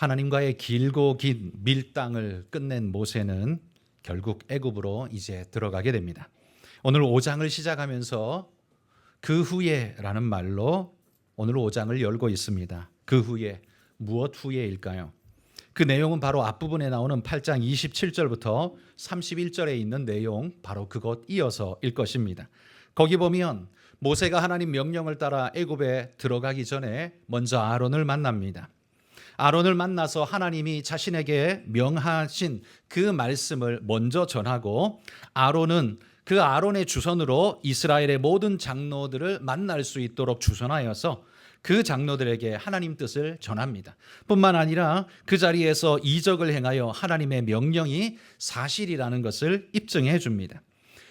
하나님과의 길고 긴 밀당을 끝낸 모세는 결국 애굽으로 이제 들어가게 됩니다. 오늘 5장을 시작하면서 그 후에라는 말로 오늘 5장을 열고 있습니다. 그 후에, 무엇 후에일까요? 그 내용은 바로 앞부분에 나오는 8장 27절부터 31절에 있는 내용, 바로 그것 이어서 일 것입니다. 거기 보면 모세가 하나님 명령을 따라 애굽에 들어가기 전에 먼저 아론을 만납니다. 아론을 만나서 하나님이 자신에게 명하신 그 말씀을 먼저 전하고, 아론은 그 아론의 주선으로 이스라엘의 모든 장로들을 만날 수 있도록 주선하여서 그 장로들에게 하나님 뜻을 전합니다. 뿐만 아니라 그 자리에서 이적을 행하여 하나님의 명령이 사실이라는 것을 입증해 줍니다.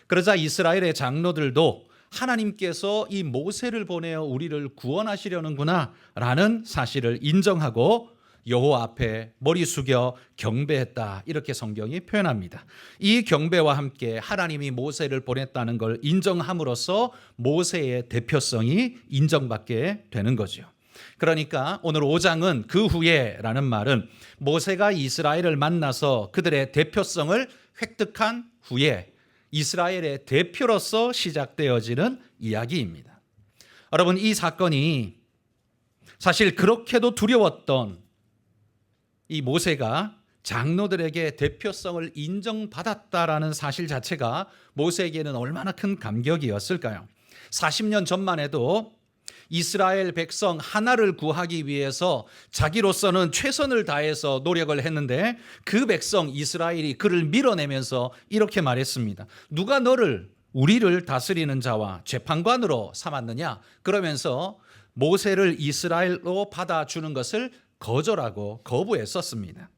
그러자 이스라엘의 장로들도 하나님께서 이 모세를 보내어 우리를 구원하시려는구나 라는 사실을 인정하고 여호와 앞에 머리 숙여 경배했다, 이렇게 성경이 표현합니다. 이 경배와 함께 하나님이 모세를 보냈다는 걸 인정함으로써 모세의 대표성이 인정받게 되는 거죠. 그러니까 오늘 5장은 그 후에라는 말은 모세가 이스라엘을 만나서 그들의 대표성을 획득한 후에 이스라엘의 대표로서 시작되어지는 이야기입니다. 여러분, 이 사건이 사실 그렇게도 두려웠던 이 모세가 장로들에게 대표성을 인정받았다라는 사실 자체가 모세에게는 얼마나 큰 감격이었을까요? 40년 전만 해도 이스라엘 백성 하나를 구하기 위해서 자기로서는 최선을 다해서 노력을 했는데 그 백성 이스라엘이 그를 밀어내면서 이렇게 말했습니다. 누가 너를, 우리를 다스리는 자와 재판관으로 삼았느냐? 그러면서 모세를 이스라엘로 받아주는 것을 거절하고 거부했었습니다.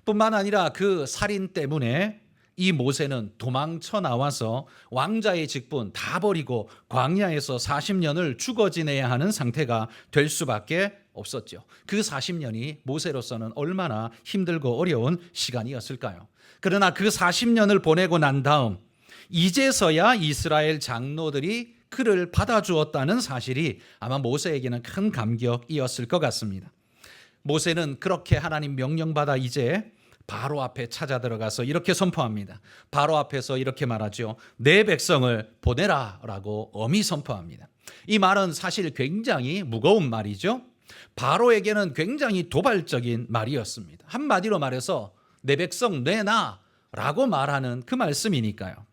뿐만 아니라 그 살인 때문에 이 모세는 도망쳐 나와서 왕자의 직분 다 버리고 광야에서 40년을 죽어 지내야 하는 상태가 될 수밖에 없었죠. 그 40년이 모세로서는 얼마나 힘들고 어려운 시간이었을까요? 그러나 그 40년을 보내고 난 다음 이제서야 이스라엘 장로들이 그를 받아주었다는 사실이 아마 모세에게는 큰 감격이었을 것 같습니다. 모세는 그렇게 하나님 명령받아 이제 바로 앞에 찾아 들어가서 이렇게 선포합니다. 바로 앞에서 이렇게 말하죠. 내 백성을 보내라 라고 엄히 선포합니다. 이 말은 사실 굉장히 무거운 말이죠. 바로에게는 굉장히 도발적인 말이었습니다. 한마디로 말해서 내 백성 내놔 라고 말하는 그 말씀이니까요.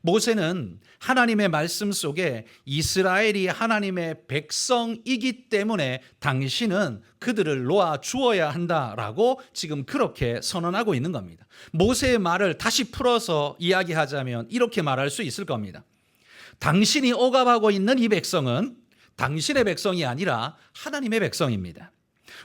모세는 하나님의 말씀 속에 이스라엘이 하나님의 백성이기 때문에 당신은 그들을 놓아 주어야 한다라고 지금 그렇게 선언하고 있는 겁니다. 모세의 말을 다시 풀어서 이야기하자면 이렇게 말할 수 있을 겁니다. 당신이 억압하고 있는 이 백성은 당신의 백성이 아니라 하나님의 백성입니다.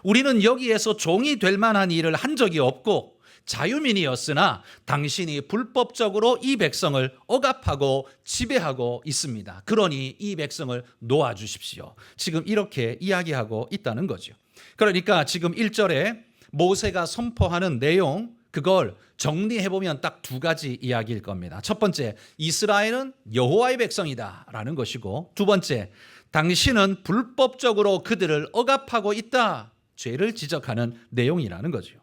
우리는 여기에서 종이 될 만한 일을 한 적이 없고 자유민이었으나 당신이 불법적으로 이 백성을 억압하고 지배하고 있습니다. 그러니 이 백성을 놓아주십시오. 지금 이렇게 이야기하고 있다는 거죠. 그러니까 지금 1절에 모세가 선포하는 내용, 그걸 정리해보면 딱 두 가지 이야기일 겁니다. 첫 번째, 이스라엘은 여호와의 백성이다 라는 것이고, 두 번째, 당신은 불법적으로 그들을 억압하고 있다, 죄를 지적하는 내용이라는 거죠.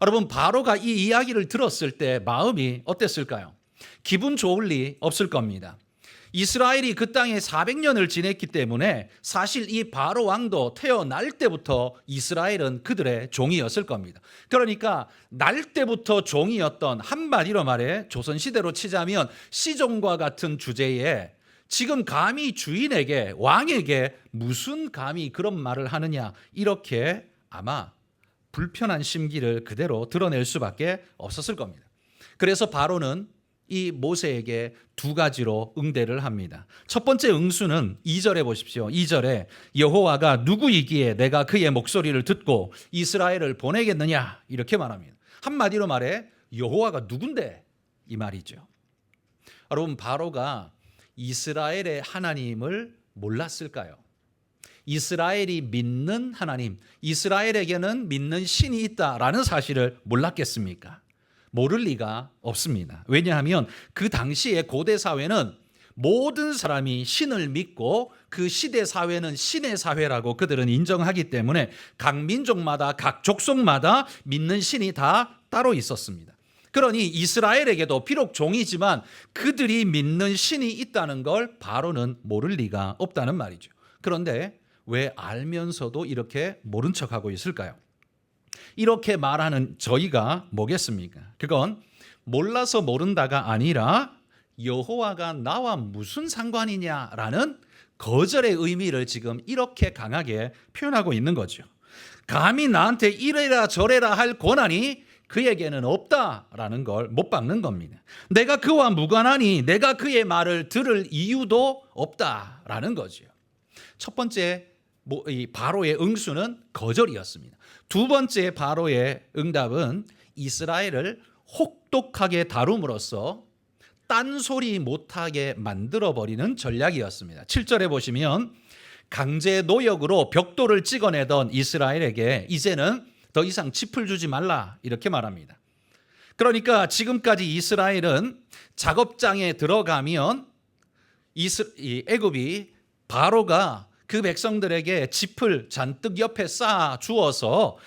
여러분, 바로가 이 이야기를 들었을 때 마음이 어땠을까요? 기분 좋을 리 없을 겁니다. 이스라엘이 그 땅에 400년을 지냈기 때문에 사실 이 바로 왕도 태어날 때부터 이스라엘은 그들의 종이었을 겁니다. 그러니까 날 때부터 종이었던, 한마디로 말해 조선시대로 치자면 시종과 같은 주제에 지금 감히 주인에게, 왕에게 무슨 감히 그런 말을 하느냐, 이렇게 아마 불편한 심기를 그대로 드러낼 수밖에 없었을 겁니다. 그래서 바로는 이 모세에게 두 가지로 응대를 합니다. 첫 번째 응수는 2절에 보십시오. 2절에 여호와가 누구이기에 내가 그의 목소리를 듣고 이스라엘을 보내겠느냐, 이렇게 말합니다. 한마디로 말해 여호와가 누군데, 이 말이죠. 여러분, 바로가 이스라엘의 하나님을 몰랐을까요? 이스라엘이 믿는 하나님, 이스라엘에게는 믿는 신이 있다라는 사실을 몰랐겠습니까? 모를 리가 없습니다. 왜냐하면 그 당시의 고대 사회는 모든 사람이 신을 믿고 그 시대 사회는 신의 사회라고 그들은 인정하기 때문에 각 민족마다 각 족속마다 믿는 신이 다 따로 있었습니다. 그러니 이스라엘에게도 비록 종이지만 그들이 믿는 신이 있다는 걸 바로는 모를 리가 없다는 말이죠. 그런데 왜 알면서도 이렇게 모른 척하고 있을까요? 이렇게 말하는 저희가 뭐겠습니까? 그건 몰라서 모른다가 아니라 여호와가 나와 무슨 상관이냐라는 거절의 의미를 지금 이렇게 강하게 표현하고 있는 거죠. 감히 나한테 이래라 저래라 할 권한이 그에게는 없다라는 걸 못 박는 겁니다. 내가 그와 무관하니 내가 그의 말을 들을 이유도 없다라는 거죠. 첫 번째 바로의 응수는 거절이었습니다. 두 번째 바로의 응답은 이스라엘을 혹독하게 다룸으로써 딴소리 못하게 만들어버리는 전략이었습니다. 7절에 보시면 강제 노역으로 벽돌을 찍어내던 이스라엘에게 이제는 더 이상 짚을 주지 말라 이렇게 말합니다. 그러니까 지금까지 이스라엘은 작업장에 들어가면 애굽이 바로가 그 백성들에게 짚을 잔뜩 옆에 쌓아 주어서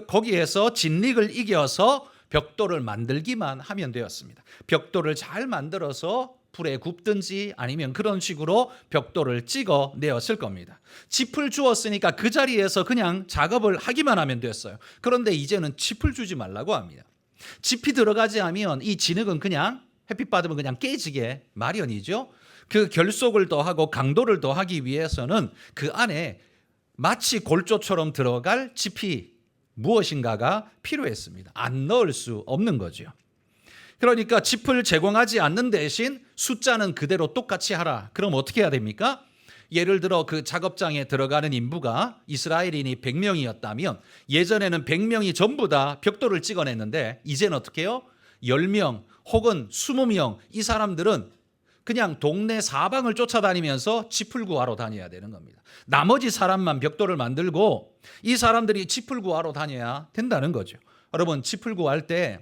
거기에서 진릭을 이겨서 벽돌을 만들기만 하면 되었습니다. 벽돌을 잘 만들어서 불에 굽든지 아니면 그런 식으로 벽돌을 찍어 내었을 겁니다. 짚을 주었으니까 그 자리에서 그냥 작업을 하기만 하면 됐어요. 그런데 이제는 짚을 주지 말라고 합니다. 짚이 들어가지 않으면 이 진흙은 그냥 햇빛 받으면 그냥 깨지게 마련이죠. 그 결속을 더하고 강도를 더하기 위해서는 그 안에 마치 골조처럼 들어갈 짚이 무엇인가가 필요했습니다. 안 넣을 수 없는 거죠. 그러니까 짚을 제공하지 않는 대신 숫자는 그대로 똑같이 하라. 그럼 어떻게 해야 됩니까? 예를 들어 그 작업장에 들어가는 인부가 이스라엘인이 100명이었다면 예전에는 100명이 전부 다 벽돌을 찍어냈는데 이제는 어떻게 해요? 10명 혹은 20명 이 사람들은 그냥 동네 사방을 쫓아다니면서 짚을 구하러 다녀야 되는 겁니다. 나머지 사람만 벽돌을 만들고 이 사람들이 짚을 구하러 다녀야 된다는 거죠. 여러분 짚을 구할 때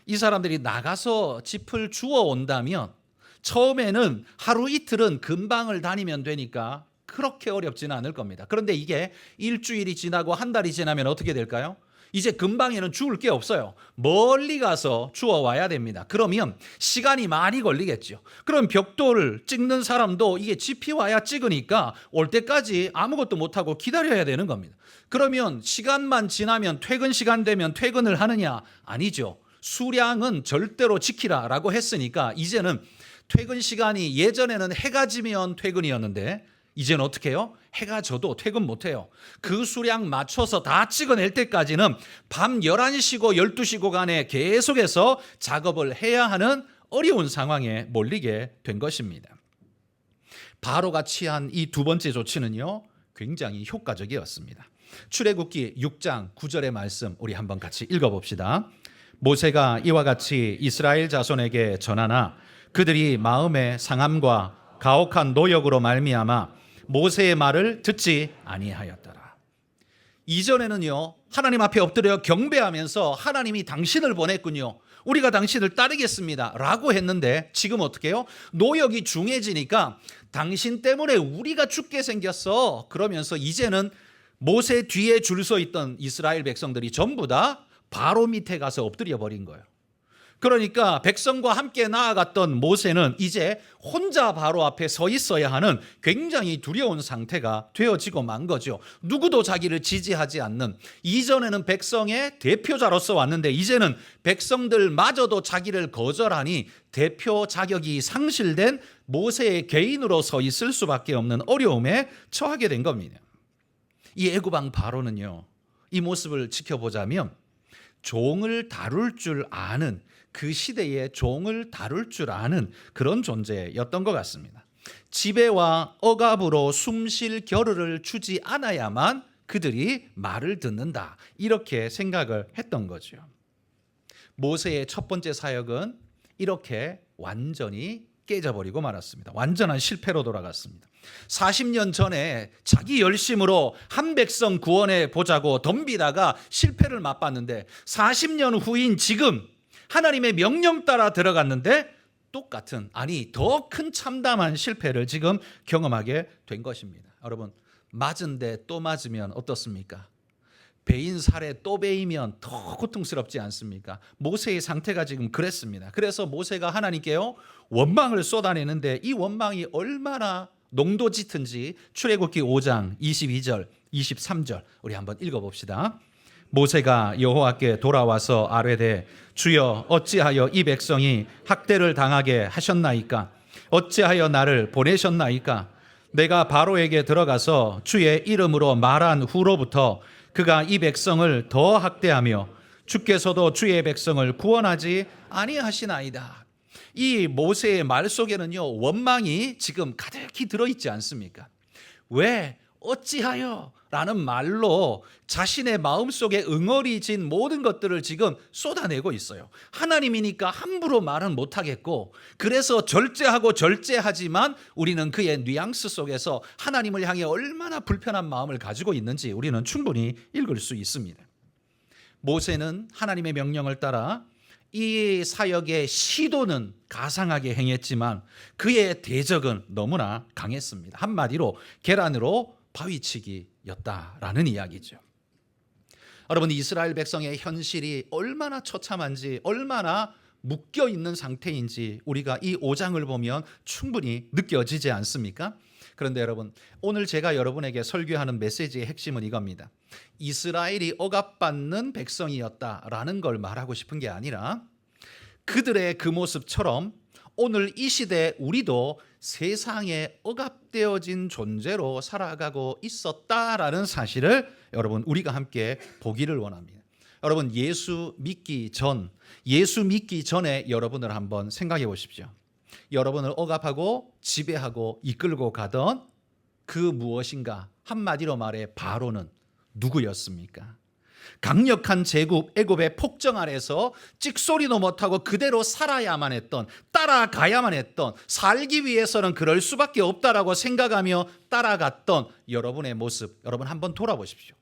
이 사람들이 나가서 짚을 주워 온다면 처음에는 하루 이틀은 금방을 다니면 되니까 그렇게 어렵지는 않을 겁니다. 그런데 이게 일주일이 지나고 한 달이 지나면 어떻게 될까요? 이제 금방에는 주울 게 없어요. 멀리 가서 주워 와야 됩니다. 그러면 시간이 많이 걸리겠죠. 그럼 벽돌을 찍는 사람도 이게 짚이 와야 찍으니까 올 때까지 아무것도 못하고 기다려야 되는 겁니다. 그러면 시간만 지나면 퇴근 시간 되면 퇴근을 하느냐? 아니죠. 수량은 절대로 지키라라고 했으니까 이제는 퇴근 시간이 예전에는 해가 지면 퇴근이었는데 이제는 어떻게 해요? 해가 져도 퇴근 못해요. 그 수량 맞춰서 다 찍어낼 때까지는 밤 11시고 12시고 간에 계속해서 작업을 해야 하는 어려운 상황에 몰리게 된 것입니다. 바로가 취한 이 두 번째 조치는요, 굉장히 효과적이었습니다. 출애굽기 6장 9절의 말씀 우리 한번 같이 읽어봅시다. 모세가 이와 같이 이스라엘 자손에게 전하나 그들이 마음의 상함과 가혹한 노역으로 말미암아 모세의 말을 듣지 아니하였더라. 이전에는요 하나님 앞에 엎드려 경배하면서 하나님이 당신을 보냈군요. 우리가 당신을 따르겠습니다 라고 했는데 지금 어떻게 해요? 노역이 중해지니까 당신 때문에 우리가 죽게 생겼어. 그러면서 이제는 모세 뒤에 줄 서 있던 이스라엘 백성들이 전부 다 바로 밑에 가서 엎드려 버린 거예요. 그러니까 백성과 함께 나아갔던 모세는 이제 혼자 바로 앞에 서 있어야 하는 굉장히 두려운 상태가 되어지고 만 거죠. 누구도 자기를 지지하지 않는, 이전에는 백성의 대표자로서 왔는데 이제는 백성들마저도 자기를 거절하니 대표 자격이 상실된 모세의 개인으로 서 있을 수밖에 없는 어려움에 처하게 된 겁니다. 이 애굽왕 바로는요, 이 모습을 지켜보자면 종을 다룰 줄 아는, 그 시대에 종을 다룰 줄 아는 그런 존재였던 것 같습니다. 지배와 억압으로 숨쉴 겨를을 주지 않아야만 그들이 말을 듣는다, 이렇게 생각을 했던 거죠. 모세의 첫 번째 사역은 이렇게 완전히 깨져버리고 말았습니다. 완전한 실패로 돌아갔습니다. 40년 전에 자기 열심으로 한 백성 구원해 보자고 덤비다가 실패를 맛봤는데 40년 후인 지금 하나님의 명령 따라 들어갔는데 똑같은, 아니 더 큰 참담한 실패를 지금 경험하게 된 것입니다. 여러분, 맞은데 또 맞으면 어떻습니까? 베인 살에 또 베이면 더 고통스럽지 않습니까? 모세의 상태가 지금 그랬습니다. 그래서 모세가 하나님께요 원망을 쏟아내는데 이 원망이 얼마나 농도 짙은지 출애굽기 5장 22절 23절 우리 한번 읽어봅시다. 모세가 여호와께 돌아와서 아뢰되 주여 어찌하여 이 백성이 학대를 당하게 하셨나이까? 어찌하여 나를 보내셨나이까? 내가 바로에게 들어가서 주의 이름으로 말한 후로부터 그가 이 백성을 더 학대하며 주께서도 주의 백성을 구원하지 아니하시나이다. 이 모세의 말 속에는요 원망이 지금 가득히 들어있지 않습니까? 왜? 어찌하여? 라는 말로 자신의 마음속에 응어리진 모든 것들을 지금 쏟아내고 있어요. 하나님이니까 함부로 말은 못하겠고, 그래서 절제하고 절제하지만 우리는 그의 뉘앙스 속에서 하나님을 향해 얼마나 불편한 마음을 가지고 있는지 우리는 충분히 읽을 수 있습니다. 모세는 하나님의 명령을 따라 이 사역의 시도는 가상하게 행했지만 그의 대적은 너무나 강했습니다. 한마디로 계란으로 바위치기였다라는 이야기죠. 여러분, 이스라엘 백성의 현실이 얼마나 처참한지, 얼마나 묶여 있는 상태인지 우리가 이 5장을 보면 충분히 느껴지지 않습니까? 그런데 여러분, 오늘 제가 여러분에게 설교하는 메시지의 핵심은 이겁니다. 이스라엘이 억압받는 백성이었다라는 걸 말하고 싶은 게 아니라 그들의 그 모습처럼 오늘 이 시대 우리도 세상에 억압되어진 존재로 살아가고 있었다라는 사실을 여러분 우리가 함께 보기를 원합니다. 여러분, 예수 믿기 전에 여러분을 한번 생각해 보십시오. 여러분을 억압하고 지배하고 이끌고 가던 그 무엇인가, 한마디로 말해 바로는 누구였습니까? 강력한 제국 애굽의 폭정 아래서 찍소리도 못하고 그대로 살아야만 했던, 따라가야만 했던, 살기 위해서는 그럴 수밖에 없다라고 생각하며 따라갔던 여러분의 모습, 여러분 한번 돌아보십시오.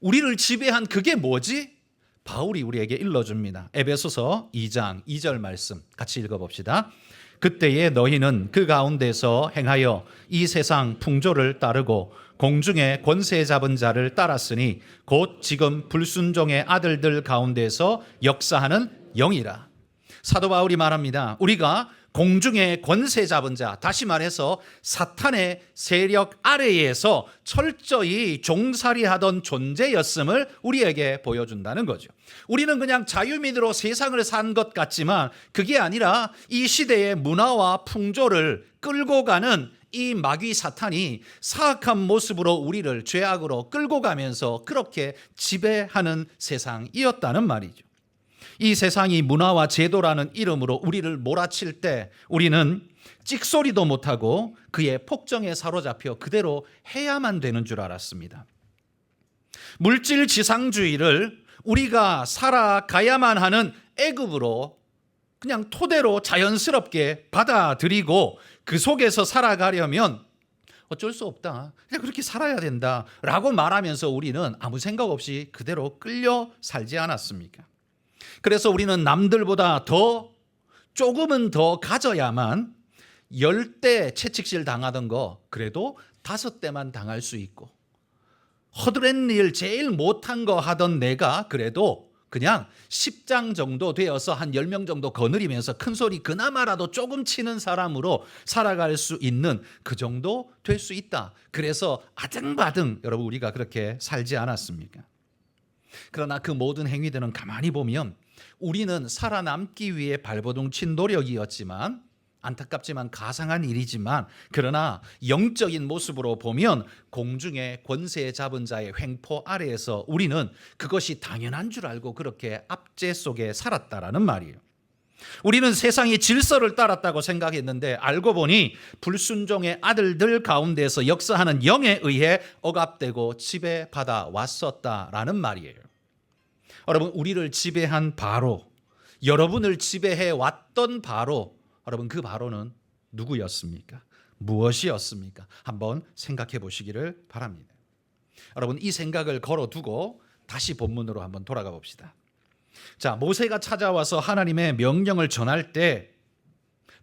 우리를 지배한 그게 뭐지? 바울이 우리에게 일러줍니다. 에베소서 2장 2절 말씀 같이 읽어봅시다. 그때에 너희는 그 가운데서 행하여 이 세상 풍조를 따르고 공중의 권세 잡은 자를 따랐으니 곧 지금 불순종의 아들들 가운데서 역사하는 영이라. 사도 바울이 말합니다. 우리가 공중의 권세 잡은 자, 다시 말해서 사탄의 세력 아래에서 철저히 종살이하던 존재였음을 우리에게 보여준다는 거죠. 우리는 그냥 자유민으로 세상을 산 것 같지만 그게 아니라 이 시대의 문화와 풍조를 끌고 가는 이 마귀 사탄이 사악한 모습으로 우리를 죄악으로 끌고 가면서 그렇게 지배하는 세상이었다는 말이죠. 이 세상이 문화와 제도라는 이름으로 우리를 몰아칠 때 우리는 찍소리도 못하고 그의 폭정에 사로잡혀 그대로 해야만 되는 줄 알았습니다. 물질 지상주의를 우리가 살아가야만 하는 애굽으로 그냥 토대로 자연스럽게 받아들이고 그 속에서 살아가려면 어쩔 수 없다, 그냥 그렇게 살아야 된다라고 말하면서 우리는 아무 생각 없이 그대로 끌려 살지 않았습니까? 그래서 우리는 남들보다 조금은 더 가져야만 10대 채찍질 당하던 거 그래도 5대만 당할 수 있고, 허드렛 일 제일 못한 거 하던 내가 그래도 그냥 10장 정도 되어서 한 10명 정도 거느리면서 큰 소리 그나마라도 조금 치는 사람으로 살아갈 수 있는 그 정도 될 수 있다. 그래서 아등바등 여러분 우리가 그렇게 살지 않았습니까? 그러나 그 모든 행위들은 가만히 보면 우리는 살아남기 위해 발버둥 친 노력이었지만, 안타깝지만 가상한 일이지만, 그러나 영적인 모습으로 보면 공중의 권세 잡은 자의 횡포 아래에서 우리는 그것이 당연한 줄 알고 그렇게 압제 속에 살았다라는 말이에요. 우리는 세상의 질서를 따랐다고 생각했는데 알고 보니 불순종의 아들들 가운데서 역사하는 영에 의해 억압되고 지배받아 왔었다라는 말이에요. 여러분, 우리를 지배한 바로, 여러분을 지배해 왔던 바로, 여러분 그 바로는 누구였습니까? 무엇이었습니까? 한번 생각해 보시기를 바랍니다. 여러분, 이 생각을 걸어두고 다시 본문으로 한번 돌아가 봅시다. 자, 모세가 찾아와서 하나님의 명령을 전할 때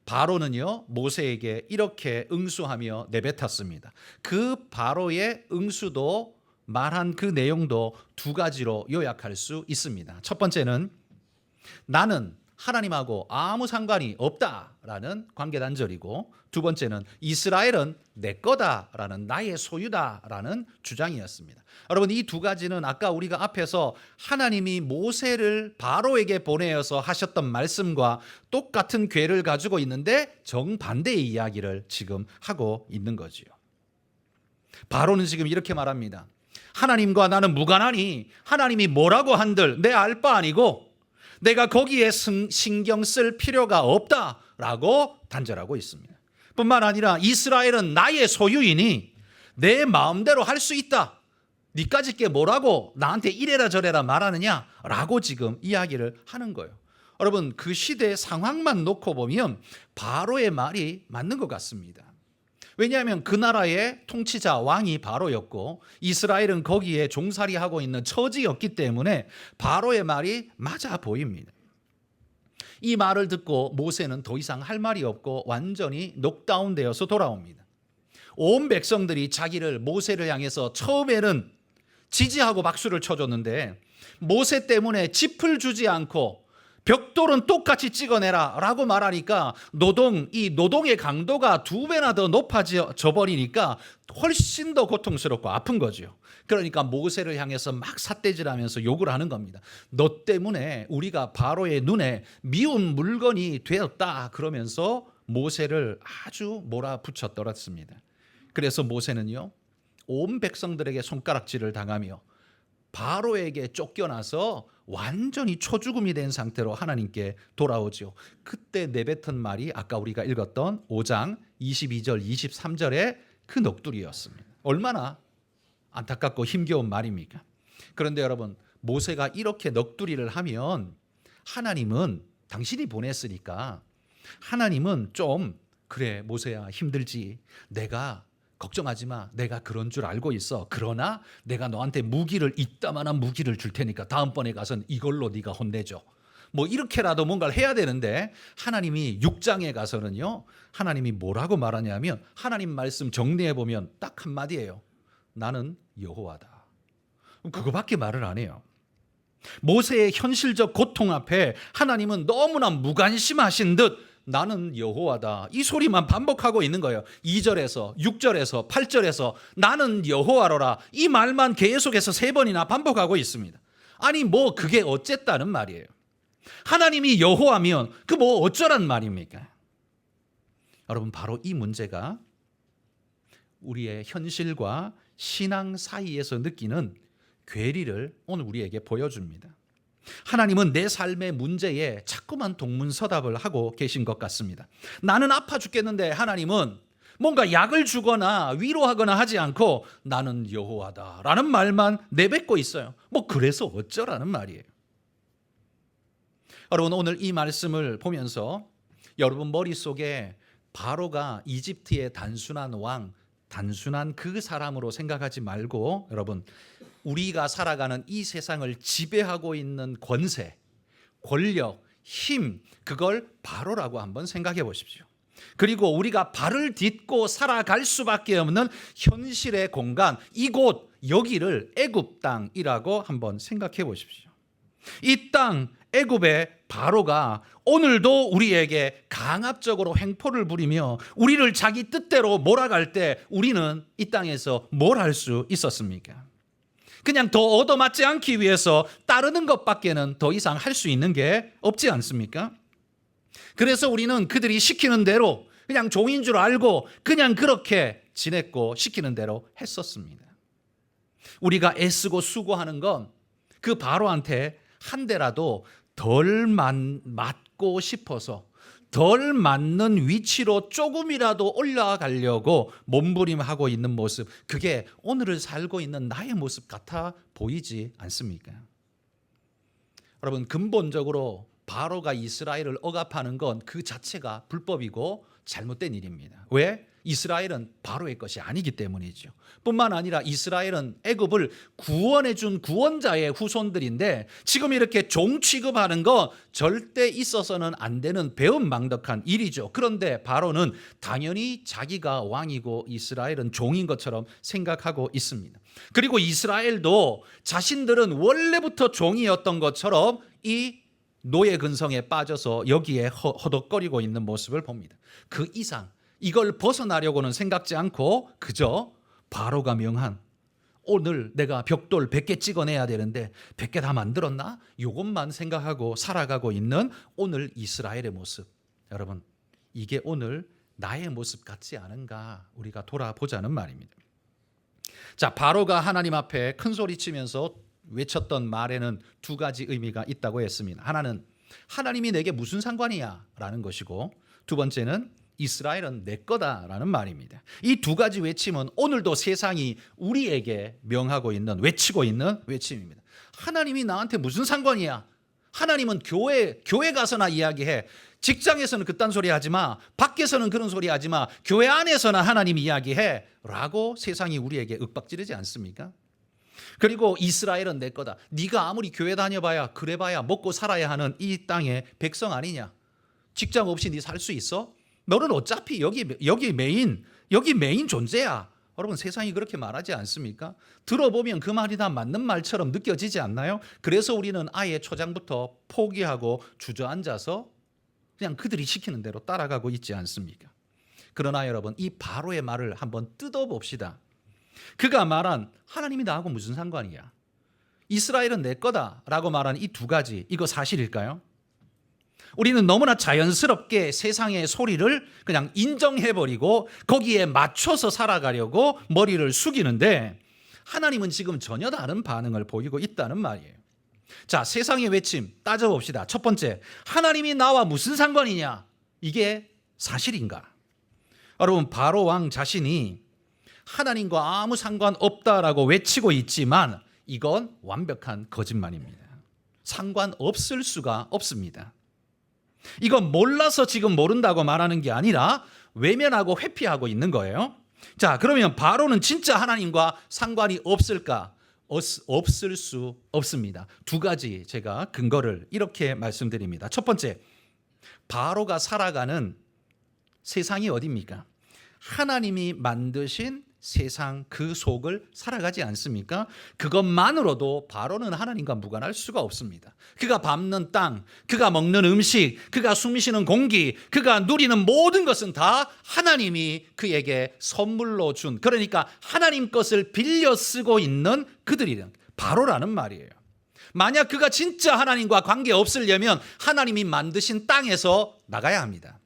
바로는요 모세에게 이렇게 응수하며 내뱉었습니다. 그 바로의 응수도 말한 그 내용도 두 가지로 요약할 수 있습니다. 첫 번째는 나는 하나님하고 아무 상관이 없다라는 관계 단절이고, 두 번째는 이스라엘은 내 거다라는 나의 소유다라는 주장이었습니다. 여러분, 이 두 가지는 아까 우리가 앞에서 하나님이 모세를 바로에게 보내어서 하셨던 말씀과 똑같은 궤를 가지고 있는데 정반대의 이야기를 지금 하고 있는 거지요. 바로는 지금 이렇게 말합니다. 하나님과 나는 무관하니 하나님이 뭐라고 한들 내 알 바 아니고 내가 거기에 신경 쓸 필요가 없다라고 단절하고 있습니다. 뿐만 아니라 이스라엘은 나의 소유이니 내 마음대로 할 수 있다. 니까짓 게 뭐라고 나한테 이래라 저래라 말하느냐라고 지금 이야기를 하는 거예요. 여러분, 그 시대의 상황만 놓고 보면 바로의 말이 맞는 것 같습니다. 왜냐하면 그 나라의 통치자 왕이 바로였고 이스라엘은 거기에 종살이하고 있는 처지였기 때문에 바로의 말이 맞아 보입니다. 이 말을 듣고 모세는 더 이상 할 말이 없고 완전히 녹다운되어서 돌아옵니다. 온 백성들이 자기를 모세를 향해서 처음에는 지지하고 박수를 쳐줬는데 모세 때문에 짚을 주지 않고 벽돌은 똑같이 찍어내라 라고 말하니까 이 노동의 강도가 2배나 더 높아져 버리니까 훨씬 더 고통스럽고 아픈 거죠. 그러니까 모세를 향해서 막 삿대질하면서 욕을 하는 겁니다. 너 때문에 우리가 바로의 눈에 미운 물건이 되었다 그러면서 모세를 아주 몰아붙였더랬습니다. 그래서 모세는요 온 백성들에게 손가락질을 당하며 바로에게 쫓겨나서 완전히 초죽음이 된 상태로 하나님께 돌아오죠. 그때 내뱉은 말이 아까 우리가 읽었던 5장 22절 23절의 그 넋두리였습니다. 얼마나 안타깝고 힘겨운 말입니까? 그런데 여러분, 모세가 이렇게 넋두리를 하면 하나님은 당신이 보냈으니까 하나님은 좀 그래 모세야 힘들지, 내가 걱정하지 마. 내가 그런 줄 알고 있어. 그러나 내가 너한테 이따만한 무기를 줄 테니까 다음번에 가서는 이걸로 네가 혼내줘. 뭐 이렇게라도 뭔가를 해야 되는데 하나님이 6장에 가서는요. 하나님이 뭐라고 말하냐면 하나님 말씀 정리해 보면 딱 한마디예요. 나는 여호와다. 그거밖에 말을 안 해요. 모세의 현실적 고통 앞에 하나님은 너무나 무관심하신 듯 나는 여호와다 이 소리만 반복하고 있는 거예요. 2절에서 6절에서 8절에서 나는 여호와로라 이 말만 계속해서 3번이나 반복하고 있습니다. 아니 뭐 그게 어쨌다는 말이에요. 하나님이 여호와면 그 뭐 어쩌란 말입니까? 여러분, 바로 이 문제가 우리의 현실과 신앙 사이에서 느끼는 괴리를 오늘 우리에게 보여줍니다. 하나님은 내 삶의 문제에 자꾸만 동문서답을 하고 계신 것 같습니다. 나는 아파 죽겠는데 하나님은 뭔가 약을 주거나 위로하거나 하지 않고 나는 여호와다라는 말만 내뱉고 있어요. 뭐 그래서 어쩌라는 말이에요. 여러분, 오늘 이 말씀을 보면서 여러분 머릿속에 바로가 이집트의 단순한 왕, 단순한 그 사람으로 생각하지 말고 여러분, 우리가 살아가는 이 세상을 지배하고 있는 권세, 권력, 힘, 그걸 바로라고 한번 생각해 보십시오. 그리고 우리가 발을 딛고 살아갈 수밖에 없는 현실의 공간, 이곳, 여기를 애굽 땅이라고 한번 생각해 보십시오. 이 땅 애굽의 바로가 오늘도 우리에게 강압적으로 횡포를 부리며 우리를 자기 뜻대로 몰아갈 때 우리는 이 땅에서 뭘 할 수 있었습니까? 그냥 더 얻어맞지 않기 위해서 따르는 것밖에는 더 이상 할 수 있는 게 없지 않습니까? 그래서 우리는 그들이 시키는 대로 그냥 종인 줄 알고 그냥 그렇게 지냈고 시키는 대로 했었습니다. 우리가 애쓰고 수고하는 건 그 바로한테 한 대라도 덜 맞고 싶어서 덜 맞는 위치로 조금이라도 올라가려고 몸부림하고 있는 모습, 그게 오늘을 살고 있는 나의 모습 같아 보이지 않습니까? 여러분, 근본적으로 바로가 이스라엘을 억압하는 건 그 자체가 불법이고 잘못된 일입니다. 왜? 이스라엘은 바로의 것이 아니기 때문이죠. 뿐만 아니라 이스라엘은 애굽을 구원해 준 구원자의 후손들인데 지금 이렇게 종 취급하는 거 절대 있어서는 안 되는 배은망덕한 일이죠. 그런데 바로는 당연히 자기가 왕이고 이스라엘은 종인 것처럼 생각하고 있습니다. 그리고 이스라엘도 자신들은 원래부터 종이었던 것처럼 이 노예 근성에 빠져서 여기에 허덕거리고 있는 모습을 봅니다. 그 이상 이걸 벗어나려고는 생각지 않고 그저 바로가 명한 오늘 내가 벽돌 100개 찍어내야 되는데 100개 다 만들었나? 이것만 생각하고 살아가고 있는 오늘 이스라엘의 모습. 여러분, 이게 오늘 나의 모습 같지 않은가 우리가 돌아보자는 말입니다. 자, 바로가 하나님 앞에 큰 소리 치면서 외쳤던 말에는 두 가지 의미가 있다고 했습니다. 하나는 하나님이 내게 무슨 상관이야 라는 것이고, 두 번째는 이스라엘은 내 거다라는 말입니다. 이 두 가지 외침은 오늘도 세상이 우리에게 명하고 있는, 외치고 있는 외침입니다. 하나님이 나한테 무슨 상관이야? 하나님은 교회 가서나 이야기해. 직장에서는 그딴 소리 하지 마. 밖에서는 그런 소리 하지 마. 교회 안에서나 하나님 이야기해 라고 세상이 우리에게 윽박지르지 않습니까? 그리고 이스라엘은 내 거다. 네가 아무리 교회 다녀봐야 그래봐야 먹고 살아야 하는 이 땅의 백성 아니냐? 직장 없이 네 살 수 있어? 너는 어차피 여기 메인 존재야. 여러분, 세상이 그렇게 말하지 않습니까? 들어보면 그 말이 다 맞는 말처럼 느껴지지 않나요? 그래서 우리는 아예 초장부터 포기하고 주저앉아서 그냥 그들이 시키는 대로 따라가고 있지 않습니까? 그러나 여러분, 이 바로의 말을 한번 뜯어봅시다. 그가 말한 하나님이 나하고 무슨 상관이야? 이스라엘은 내 거다라고 말한 이 두 가지, 이거 사실일까요? 우리는 너무나 자연스럽게 세상의 소리를 그냥 인정해버리고 거기에 맞춰서 살아가려고 머리를 숙이는데, 하나님은 지금 전혀 다른 반응을 보이고 있다는 말이에요. 자, 세상의 외침 따져봅시다. 첫 번째, 하나님이 나와 무슨 상관이냐? 이게 사실인가? 여러분, 바로 왕 자신이 하나님과 아무 상관없다라고 외치고 있지만 이건 완벽한 거짓말입니다. 상관없을 수가 없습니다. 이건 몰라서 지금 모른다고 말하는 게 아니라 외면하고 회피하고 있는 거예요. 자, 그러면 바로는 진짜 하나님과 상관이 없을까? 없을 수 없습니다. 두 가지 제가 근거를 이렇게 말씀드립니다. 첫 번째, 바로가 살아가는 세상이 어디입니까? 하나님이 만드신 세상 그 속을 살아가지 않습니까? 그것만으로도 바로는 하나님과 무관할 수가 없습니다. 그가 밟는 땅, 그가 먹는 음식, 그가 숨쉬는 공기, 그가 누리는 모든 것은 다 하나님이 그에게 선물로 준, 그러니까 하나님 것을 빌려 쓰고 있는 그들이란 바로라는 말이에요. 만약 그가 진짜 하나님과 관계 없으려면 하나님이 만드신 땅에서 나가야 합니다.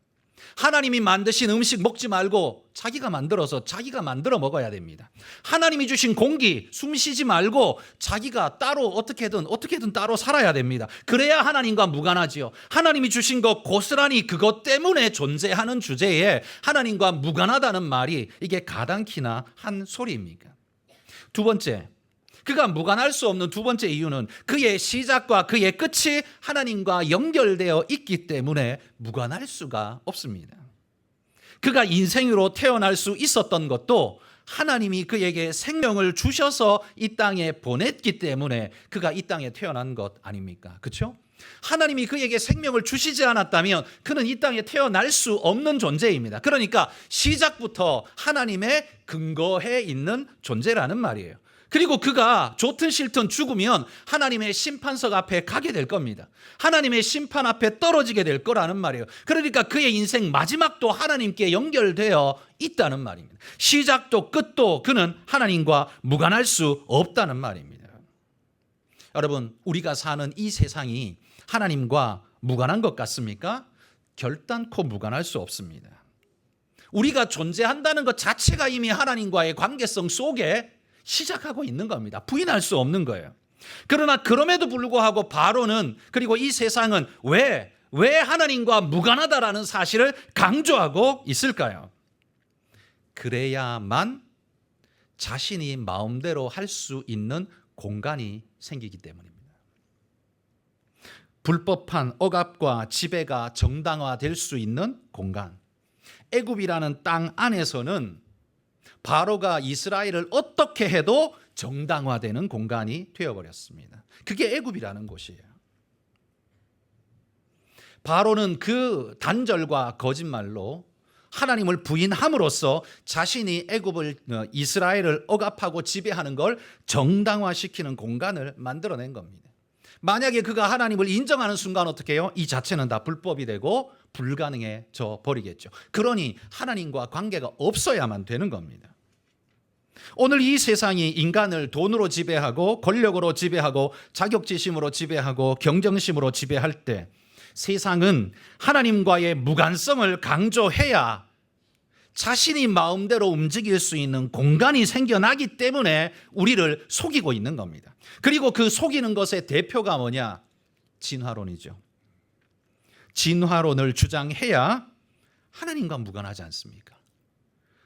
하나님이 만드신 음식 먹지 말고 자기가 만들어서 자기가 만들어 먹어야 됩니다. 하나님이 주신 공기 숨 쉬지 말고 자기가 따로 어떻게든 따로 살아야 됩니다. 그래야 하나님과 무관하지요. 하나님이 주신 것 고스란히 그것 때문에 존재하는 주제에 하나님과 무관하다는 말이 이게 가당키나 한 소리입니까? 두 번째, 그가 무관할 수 없는 두 번째 이유는 그의 시작과 그의 끝이 하나님과 연결되어 있기 때문에 무관할 수가 없습니다. 그가 인생으로 태어날 수 있었던 것도 하나님이 그에게 생명을 주셔서 이 땅에 보냈기 때문에 그가 이 땅에 태어난 것 아닙니까? 그렇죠? 하나님이 그에게 생명을 주시지 않았다면 그는 이 땅에 태어날 수 없는 존재입니다. 그러니까 시작부터 하나님의 근거해 있는 존재라는 말이에요. 그리고 그가 좋든 싫든 죽으면 하나님의 심판석 앞에 가게 될 겁니다. 하나님의 심판 앞에 떨어지게 될 거라는 말이에요. 그러니까 그의 인생 마지막도 하나님께 연결되어 있다는 말입니다. 시작도 끝도 그는 하나님과 무관할 수 없다는 말입니다. 여러분, 우리가 사는 이 세상이 하나님과 무관한 것 같습니까? 결단코 무관할 수 없습니다. 우리가 존재한다는 것 자체가 이미 하나님과의 관계성 속에 시작하고 있는 겁니다. 부인할 수 없는 거예요. 그러나 그럼에도 불구하고 바로는, 그리고 이 세상은 왜 하나님과 무관하다라는 사실을 강조하고 있을까요? 그래야만 자신이 마음대로 할 수 있는 공간이 생기기 때문입니다. 불법한 억압과 지배가 정당화될 수 있는 공간. 애굽이라는 땅 안에서는 바로가 이스라엘을 어떻게 해도 정당화되는 공간이 되어버렸습니다. 그게 애굽이라는 곳이에요. 바로는 그 단절과 거짓말로 하나님을 부인함으로써 자신이 애굽을 이스라엘을 억압하고 지배하는 걸 정당화시키는 공간을 만들어낸 겁니다. 만약에 그가 하나님을 인정하는 순간 어떻게 해요? 이 자체는 다 불법이 되고 불가능해져 버리겠죠. 그러니 하나님과 관계가 없어야만 되는 겁니다. 오늘 이 세상이 인간을 돈으로 지배하고 권력으로 지배하고 자격지심으로 지배하고 경쟁심으로 지배할 때 세상은 하나님과의 무관성을 강조해야 자신이 마음대로 움직일 수 있는 공간이 생겨나기 때문에 우리를 속이고 있는 겁니다. 그리고 그 속이는 것의 대표가 뭐냐? 진화론이죠. 진화론을 주장해야 하나님과 무관하지 않습니까?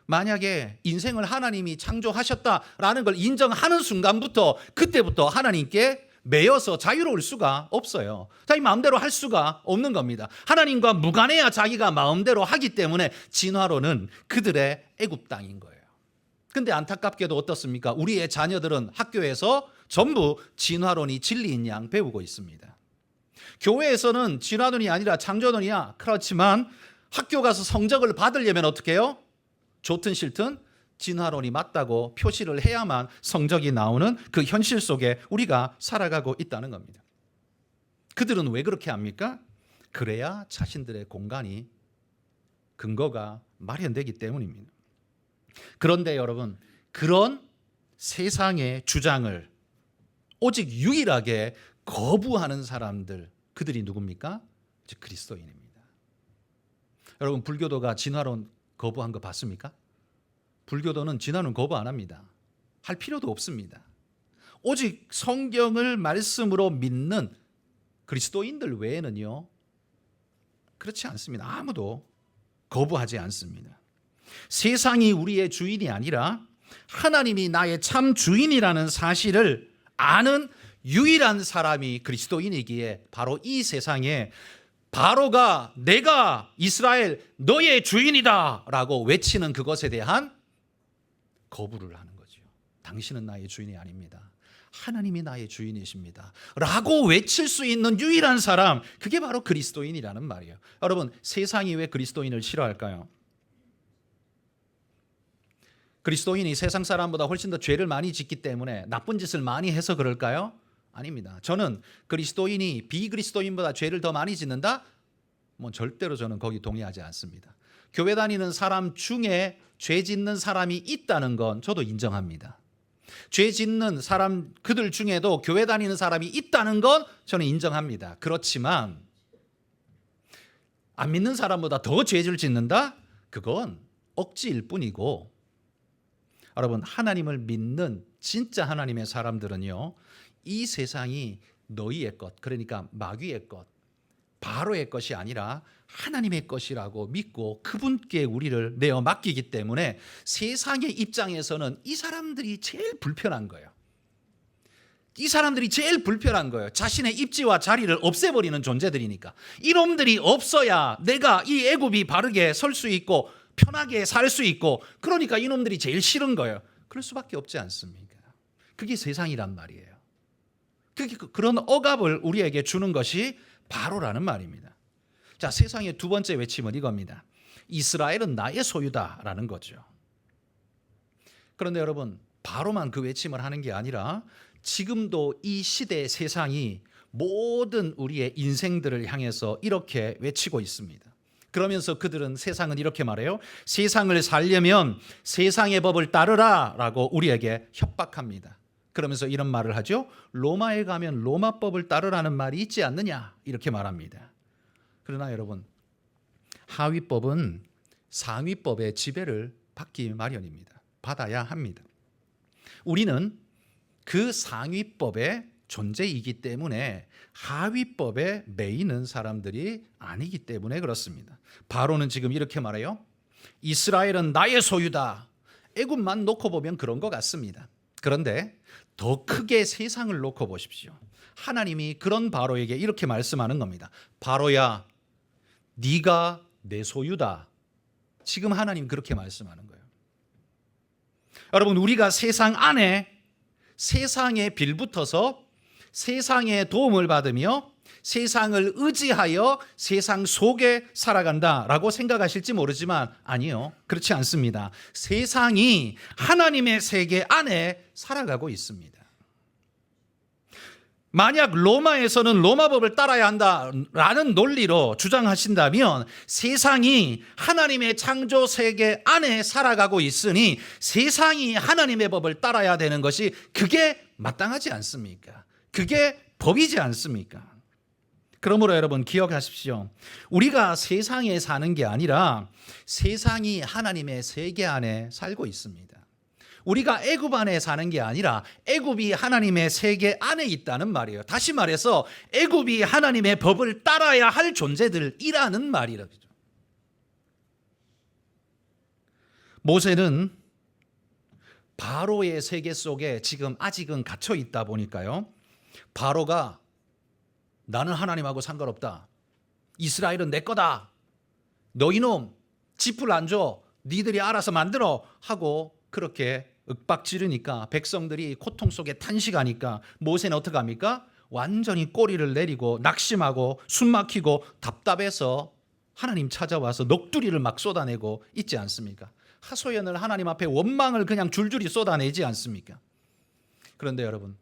만약에 인생을 하나님이 창조하셨다라는 걸 인정하는 순간부터 그때부터 하나님께 매여서 자유로울 수가 없어요. 자기 마음대로 할 수가 없는 겁니다. 하나님과 무관해야 자기가 마음대로 하기 때문에 진화론은 그들의 애굽 땅인 거예요. 근데 안타깝게도 어떻습니까? 우리의 자녀들은 학교에서 전부 진화론이 진리인 양 배우고 있습니다. 교회에서는 진화론이 아니라 창조론이야. 그렇지만 학교 가서 성적을 받으려면 어떻게 해요? 좋든 싫든 진화론이 맞다고 표시를 해야만 성적이 나오는 그 현실 속에 우리가 살아가고 있다는 겁니다. 그들은 왜 그렇게 합니까? 그래야 자신들의 공간이 근거가 마련되기 때문입니다. 그런데 여러분, 그런 세상의 주장을 오직 유일하게 거부하는 사람들, 그들이 누굽니까? 즉 그리스도인입니다. 여러분, 불교도가 진화론 거부한 거 봤습니까? 불교도는 진화론 거부 안 합니다. 할 필요도 없습니다. 오직 성경을 말씀으로 믿는 그리스도인들 외에는요, 그렇지 않습니다. 아무도 거부하지 않습니다. 세상이 우리의 주인이 아니라 하나님이 나의 참 주인이라는 사실을 아는 유일한 사람이 그리스도인이기에 바로 이 세상에 바로가 내가 이스라엘 너의 주인이다 라고 외치는 그것에 대한 거부를 하는 거죠. 당신은 나의 주인이 아닙니다. 하나님이 나의 주인이십니다 라고 외칠 수 있는 유일한 사람, 그게 바로 그리스도인이라는 말이에요. 여러분, 세상이 왜 그리스도인을 싫어할까요? 그리스도인이 세상 사람보다 훨씬 더 죄를 많이 짓기 때문에 나쁜 짓을 많이 해서 그럴까요? 아닙니다. 저는 그리스도인이 비그리스도인보다 죄를 더 많이 짓는다? 절대로 저는 거기 동의하지 않습니다. 교회 다니는 사람 중에 죄 짓는 사람이 있다는 건 저도 인정합니다. 죄 짓는 사람 그들 중에도 교회 다니는 사람이 있다는 건 저는 인정합니다. 그렇지만 안 믿는 사람보다 더 죄를 짓는다? 그건 억지일 뿐이고, 여러분, 하나님을 믿는 진짜 하나님의 사람들은요, 이 세상이 너희의 것, 그러니까 마귀의 것, 바로의 것이 아니라 하나님의 것이라고 믿고 그분께 우리를 내어 맡기기 때문에 세상의 입장에서는 이 사람들이 제일 불편한 거예요. 이 사람들이 제일 불편한 거예요. 자신의 입지와 자리를 없애버리는 존재들이니까. 이놈들이 없어야 내가 이 애굽이 바르게 설 수 있고 편하게 살 수 있고, 그러니까 이놈들이 제일 싫은 거예요. 그럴 수밖에 없지 않습니까? 그게 세상이란 말이에요. 그런 억압을 우리에게 주는 것이 바로라는 말입니다. 자, 세상의 두 번째 외침은 이겁니다. 이스라엘은 나의 소유다라는 거죠. 그런데 여러분, 바로만 그 외침을 하는 게 아니라 지금도 이 시대의 세상이 모든 우리의 인생들을 향해서 이렇게 외치고 있습니다. 그러면서 그들은, 세상은 이렇게 말해요. 세상을 살려면 세상의 법을 따르라 라고 우리에게 협박합니다. 그러면서 이런 말을 하죠. 로마에 가면 로마법을 따르라는 말이 있지 않느냐, 이렇게 말합니다. 그러나 여러분, 하위법은 상위법의 지배를 받기 마련입니다. 받아야 합니다. 우리는 그 상위법의 존재이기 때문에 하위법에 매이는 사람들이 아니기 때문에 그렇습니다. 바로는 지금 이렇게 말해요. 이스라엘은 나의 소유다. 애굽만 놓고 보면 그런 것 같습니다. 그런데 더 크게 세상을 놓고 보십시오. 하나님이 그런 바로에게 이렇게 말씀하는 겁니다. 바로야, 네가 내 소유다. 지금 하나님 그렇게 말씀하는 거예요. 여러분, 우리가 세상 안에 세상에 빌붙어서 세상의 도움을 받으며 세상을 의지하여 세상 속에 살아간다라고 생각하실지 모르지만 아니요, 그렇지 않습니다. 세상이 하나님의 세계 안에 살아가고 있습니다. 만약 로마에서는 로마법을 따라야 한다라는 논리로 주장하신다면 세상이 하나님의 창조 세계 안에 살아가고 있으니 세상이 하나님의 법을 따라야 되는 것이 그게 마땅하지 않습니까? 그게 법이지 않습니까? 그러므로 여러분 기억하십시오. 우리가 세상에 사는 게 아니라 세상이 하나님의 세계 안에 살고 있습니다. 우리가 애굽 안에 사는 게 아니라 애굽이 하나님의 세계 안에 있다는 말이에요. 다시 말해서 애굽이 하나님의 법을 따라야 할 존재들이라는 말이죠. 모세는 바로의 세계 속에 지금 아직은 갇혀 있다 보니까요. 바로가 나는 하나님하고 상관없다. 이스라엘은 내 거다. 너 이놈 짚을 안 줘. 니들이 알아서 만들어 하고 그렇게 윽박지르니까 백성들이 고통 속에 탄식하니까 모세는 어떻게 합니까? 완전히 꼬리를 내리고 낙심하고 숨막히고 답답해서 하나님 찾아와서 넋두리를 막 쏟아내고 있지 않습니까? 하소연을 하나님 앞에 원망을 그냥 줄줄이 쏟아내지 않습니까? 그런데 여러분,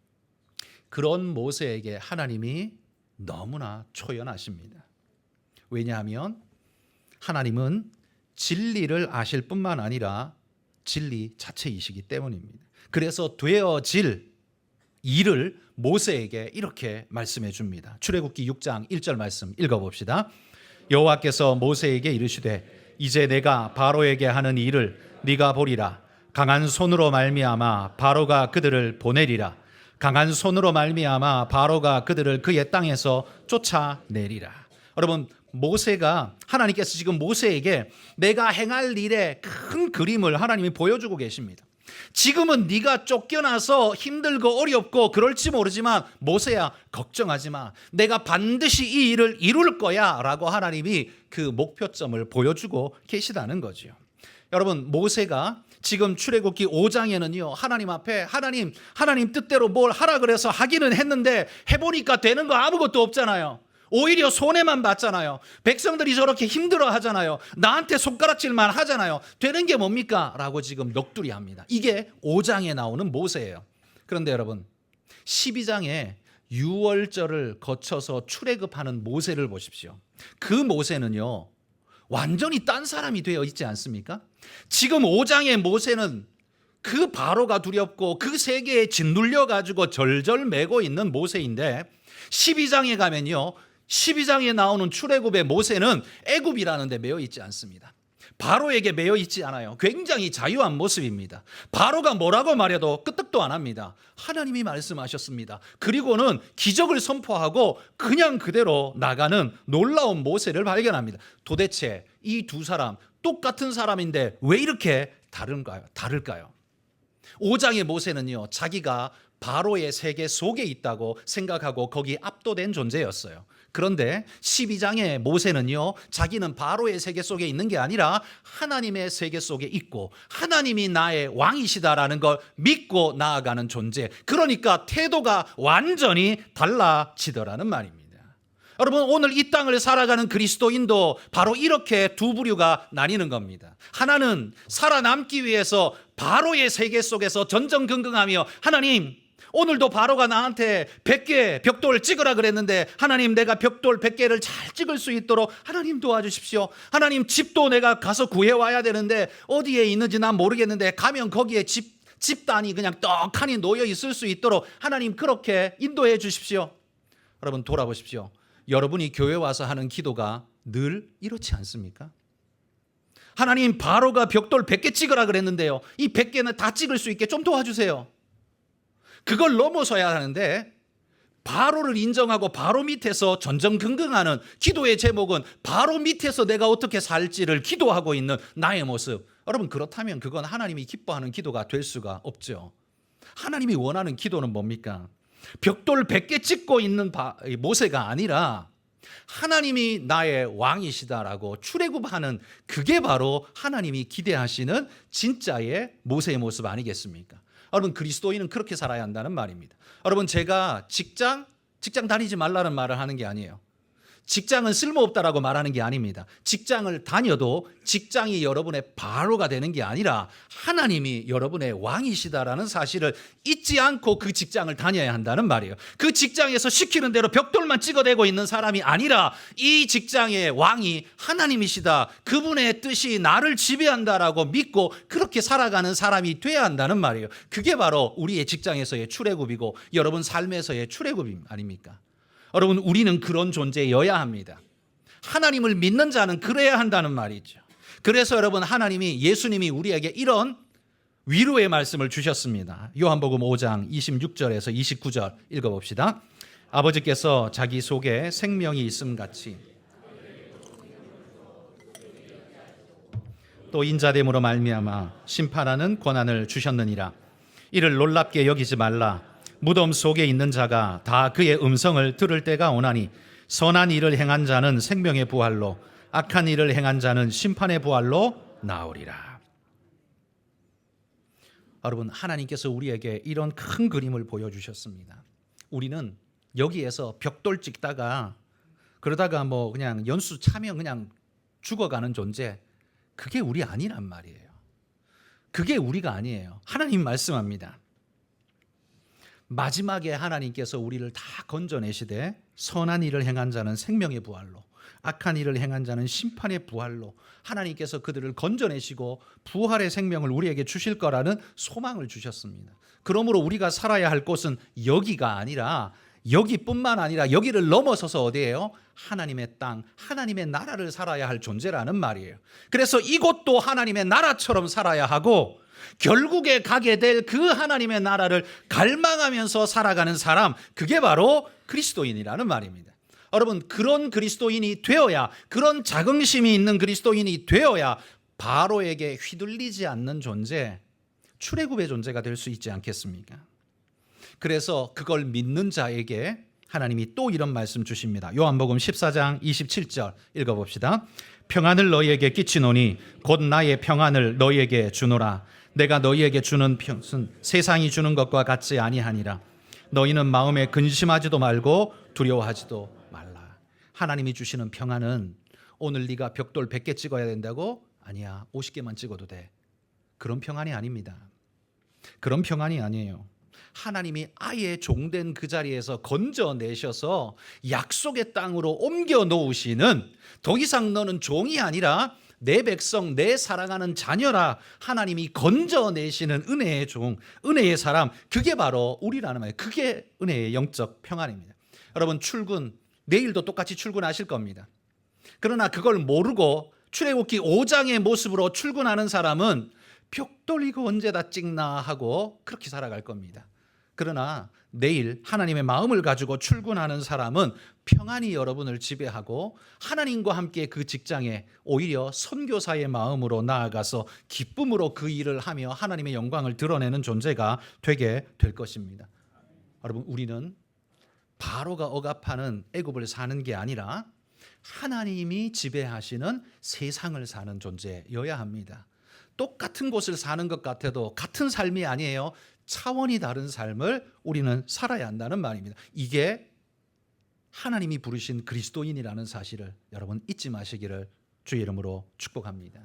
그런 모세에게 하나님이 너무나 초연하십니다. 왜냐하면 하나님은 진리를 아실 뿐만 아니라 진리 자체이시기 때문입니다. 그래서 되어질 일을 모세에게 이렇게 말씀해 줍니다. 출애굽기 6장 1절 말씀 읽어봅시다. 여호와께서 모세에게 이르시되 이제 내가 바로에게 하는 일을 네가 보리라. 강한 손으로 말미암아 바로가 그들을 보내리라. 강한 손으로 말미암아 바로가 그들을 그의 땅에서 쫓아내리라. 여러분, 모세가 하나님께서 지금 모세에게 내가 행할 일의 큰 그림을 하나님이 보여주고 계십니다. 지금은 네가 쫓겨나서 힘들고 어렵고 그럴지 모르지만 모세야 걱정하지 마. 내가 반드시 이 일을 이룰 거야 라고 하나님이 그 목표점을 보여주고 계시다는 거죠. 여러분, 모세가 지금 출애굽기 5장에는요 하나님 앞에 하나님 뜻대로 뭘 하라 그래서 하기는 했는데 해보니까 되는 거 아무것도 없잖아요. 오히려 손해만 봤잖아요. 백성들이 저렇게 힘들어 하잖아요. 나한테 손가락질만 하잖아요. 되는 게 뭡니까? 라고 지금 넋두리 합니다. 이게 5장에 나오는 모세예요. 그런데 여러분, 12장에 유월절을 거쳐서 출애굽하는 모세를 보십시오. 그 모세는요 완전히 딴 사람이 되어 있지 않습니까? 지금 5장의 모세는 그 바로가 두렵고 그 세계에 짓눌려 가지고 절절 매고 있는 모세인데 12장에 가면요 12장에 나오는 출애굽의 모세는 애굽이라는 데 매여 있지 않습니다. 바로에게 매여 있지 않아요. 굉장히 자유한 모습입니다. 바로가 뭐라고 말해도 끄떡도 안 합니다. 하나님이 말씀하셨습니다. 그리고는 기적을 선포하고 그냥 그대로 나가는 놀라운 모세를 발견합니다. 도대체 이 두 사람 똑같은 사람인데 왜 이렇게 다를까요? 5장의 모세는요 자기가 바로의 세계 속에 있다고 생각하고 거기에 압도된 존재였어요. 그런데 12장의 모세는요 자기는 바로의 세계 속에 있는 게 아니라 하나님의 세계 속에 있고 하나님이 나의 왕이시다라는 걸 믿고 나아가는 존재, 그러니까 태도가 완전히 달라지더라는 말입니다. 여러분, 오늘 이 땅을 살아가는 그리스도인도 바로 이렇게 두 부류가 나뉘는 겁니다. 하나는 살아남기 위해서 바로의 세계 속에서 전전긍긍하며 하나님, 오늘도 바로가 나한테 100개 벽돌 찍으라 그랬는데 하나님, 내가 벽돌 100개를 잘 찍을 수 있도록 하나님 도와주십시오. 하나님, 집도 내가 가서 구해와야 되는데 어디에 있는지 난 모르겠는데 가면 거기에 집단이 그냥 떡하니 놓여 있을 수 있도록 하나님 그렇게 인도해 주십시오. 여러분, 돌아보십시오. 여러분이 교회 와서 하는 기도가 늘 이렇지 않습니까? 하나님, 바로가 벽돌 100개 찍으라 그랬는데요 이 100개는 다 찍을 수 있게 좀 도와주세요. 그걸 넘어서야 하는데 바로를 인정하고 바로 밑에서 전전긍긍하는 기도의 제목은 바로 밑에서 내가 어떻게 살지를 기도하고 있는 나의 모습. 여러분, 그렇다면 그건 하나님이 기뻐하는 기도가 될 수가 없죠. 하나님이 원하는 기도는 뭡니까? 벽돌 100개 찍고 있는 모세가 아니라 하나님이 나의 왕이시다라고 출애굽하는 그게 바로 하나님이 기대하시는 진짜의 모세의 모습 아니겠습니까? 여러분, 그리스도인은 그렇게 살아야 한다는 말입니다. 여러분, 제가 직장 다니지 말라는 말을 하는 게 아니에요. 직장은 쓸모없다라고 말하는 게 아닙니다. 직장을 다녀도 직장이 여러분의 바로가 되는 게 아니라 하나님이 여러분의 왕이시다라는 사실을 잊지 않고 그 직장을 다녀야 한다는 말이에요. 그 직장에서 시키는 대로 벽돌만 찍어대고 있는 사람이 아니라 이 직장의 왕이 하나님이시다, 그분의 뜻이 나를 지배한다라고 믿고 그렇게 살아가는 사람이 돼야 한다는 말이에요. 그게 바로 우리의 직장에서의 출애굽이고 여러분 삶에서의 출애굽 아닙니까? 여러분, 우리는 그런 존재여야 합니다. 하나님을 믿는 자는 그래야 한다는 말이죠. 그래서 여러분, 예수님이 우리에게 이런 위로의 말씀을 주셨습니다. 요한복음 5장 26절에서 29절 읽어봅시다. 아버지께서 자기 속에 생명이 있음같이 또 인자됨으로 말미암아 심판하는 권한을 주셨느니라. 이를 놀랍게 여기지 말라. 무덤 속에 있는 자가 다 그의 음성을 들을 때가 오나니 선한 일을 행한 자는 생명의 부활로 악한 일을 행한 자는 심판의 부활로 나오리라. 여러분, 하나님께서 우리에게 이런 큰 그림을 보여주셨습니다. 우리는 여기에서 벽돌 찍다가 그러다가 그냥 연수 차면 그냥 죽어가는 존재, 그게 우리 아니란 말이에요. 그게 우리가 아니에요. 하나님 말씀합니다. 마지막에 하나님께서 우리를 다 건져내시되 선한 일을 행한 자는 생명의 부활로 악한 일을 행한 자는 심판의 부활로 하나님께서 그들을 건져내시고 부활의 생명을 우리에게 주실 거라는 소망을 주셨습니다. 그러므로 우리가 살아야 할 곳은 여기가 아니라 여기뿐만 아니라 여기를 넘어서서 어디예요? 하나님의 땅, 하나님의 나라를 살아야 할 존재라는 말이에요. 그래서 이곳도 하나님의 나라처럼 살아야 하고 결국에 가게 될 그 하나님의 나라를 갈망하면서 살아가는 사람, 그게 바로 그리스도인이라는 말입니다. 여러분, 그런 그리스도인이 되어야, 그런 자긍심이 있는 그리스도인이 되어야 바로에게 휘둘리지 않는 존재, 출애굽의 존재가 될 수 있지 않겠습니까? 그래서 그걸 믿는 자에게 하나님이 또 이런 말씀 주십니다. 요한복음 14장 27절 읽어봅시다. 평안을 너희에게 끼치노니 곧 나의 평안을 너희에게 주노라. 내가 너희에게 주는 평은 세상이 주는 것과 같지 아니하니라. 너희는 마음에 근심하지도 말고 두려워하지도 말라. 하나님이 주시는 평안은 오늘 네가 벽돌 100개 찍어야 된다고? 아니야, 50개만 찍어도 돼. 그런 평안이 아닙니다. 그런 평안이 아니에요. 하나님이 아예 종된 그 자리에서 건져내셔서 약속의 땅으로 옮겨 놓으시는, 더 이상 너는 종이 아니라 내 백성, 내 사랑하는 자녀라, 하나님이 건져내시는 은혜의 종, 은혜의 사람, 그게 바로 우리라는 말이에요. 그게 은혜의 영적 평안입니다. 여러분, 내일도 똑같이 출근하실 겁니다. 그러나 그걸 모르고 출애굽기 5장의 모습으로 출근하는 사람은 벽돌 이거 언제 다 찍나 하고 그렇게 살아갈 겁니다. 그러나 내일 하나님의 마음을 가지고 출근하는 사람은 평안히 여러분을 지배하고 하나님과 함께 그 직장에 오히려 선교사의 마음으로 나아가서 기쁨으로 그 일을 하며 하나님의 영광을 드러내는 존재가 되게 될 것입니다. 여러분, 우리는 바로가 억압하는 애굽을 사는 게 아니라 하나님이 지배하시는 세상을 사는 존재여야 합니다. 똑같은 곳을 사는 것 같아도 같은 삶이 아니에요. 차원이 다른 삶을 우리는 살아야 한다는 말입니다. 이게 하나님이 부르신 그리스도인이라는 사실을 여러분 잊지 마시기를 주의 이름으로 축복합니다.